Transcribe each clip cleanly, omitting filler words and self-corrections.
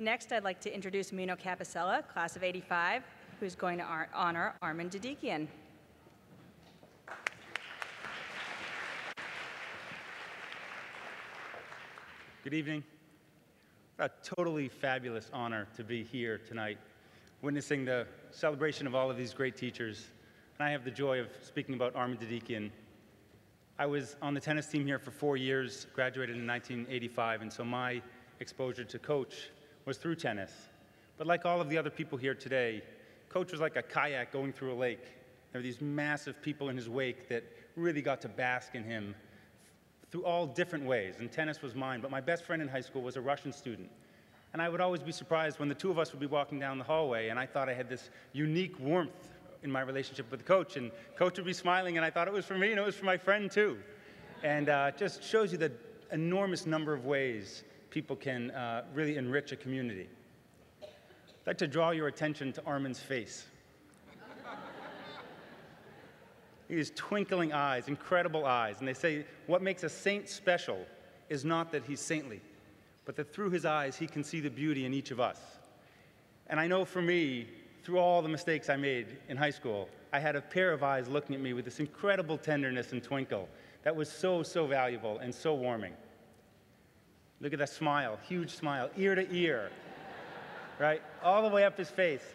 Next, I'd like to introduce Mino Capicella, class of '85, who's going to honor Armen Dedekian. Good evening. A totally fabulous honor to be here tonight, witnessing the celebration of all of these great teachers. And I have the joy of speaking about Armen Dedekian. I was on the tennis team here for 4 years, graduated in 1985, and so my exposure to Coach was through tennis. But like all of the other people here today, Coach was like a kayak going through a lake. There were these massive people in his wake that really got to bask in him through all different ways, and tennis was mine. But my best friend in high school was a Russian student. And I would always be surprised when the two of us would be walking down the hallway, and I thought I had this unique warmth in my relationship with Coach, and Coach would be smiling, and I thought it was for me, and it was for my friend too. And just shows you the enormous number of ways people can really enrich a community. I'd like to draw your attention to Armen's face. These twinkling eyes, incredible eyes. And they say what makes a saint special is not that he's saintly, but that through his eyes he can see the beauty in each of us. And I know for me, through all the mistakes I made in high school, I had a pair of eyes looking at me with this incredible tenderness and twinkle that was so, so valuable and so warming. Look at that smile, huge smile, ear to ear, right? All the way up his face.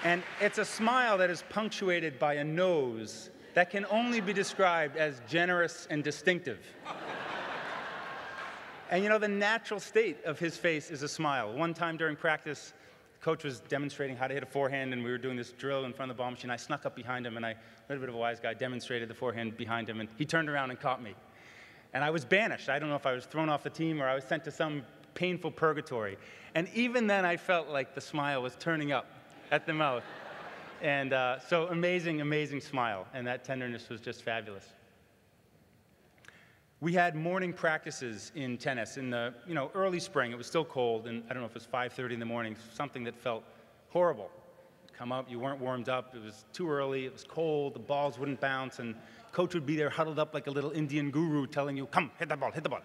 And it's a smile that is punctuated by a nose that can only be described as generous and distinctive. And you know, the natural state of his face is a smile. One time during practice, Coach was demonstrating how to hit a forehand, and we were doing this drill in front of the ball machine. I snuck up behind him, and a little bit of a wise guy, demonstrated the forehand behind him, and he turned around and caught me. And I was banished. I don't know if I was thrown off the team or I was sent to some painful purgatory. And even then, I felt like the smile was turning up at the mouth. And so amazing, amazing smile, and that tenderness was just fabulous. We had morning practices in tennis in the early spring. It was still cold, and I don't know if it was 5:30 in the morning, something that felt horrible. You'd come up, you weren't warmed up, it was too early, it was cold, the balls wouldn't bounce, and Coach would be there huddled up like a little Indian guru telling you, come, hit the ball, hit the ball.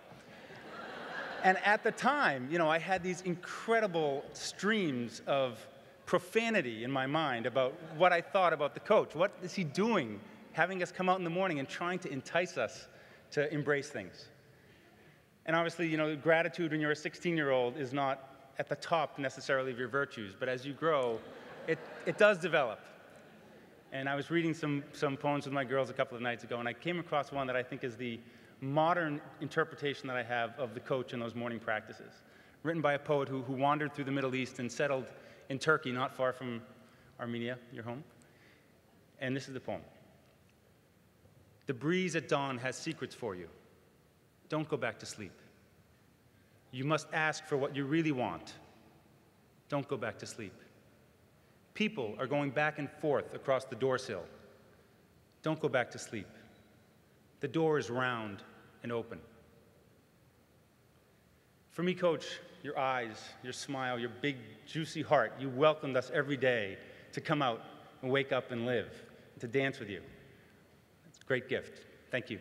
And at the time, I had these incredible streams of profanity in my mind about what I thought about the coach. What is he doing, having us come out in the morning and trying to entice us to embrace things? And obviously, gratitude when you're a 16-year-old is not at the top necessarily of your virtues, but as you grow, it does develop. And I was reading some poems with my girls a couple of nights ago, and I came across one that I think is the modern interpretation that I have of the coach in those morning practices, written by a poet who wandered through the Middle East and settled in Turkey, not far from Armenia, your home. And this is the poem. The breeze at dawn has secrets for you. Don't go back to sleep. You must ask for what you really want. Don't go back to sleep. People are going back and forth across the door sill. Don't go back to sleep. The door is round and open. For me, Coach, your eyes, your smile, your big, juicy heart, you welcomed us every day to come out and wake up and live, and to dance with you. It's a great gift. Thank you.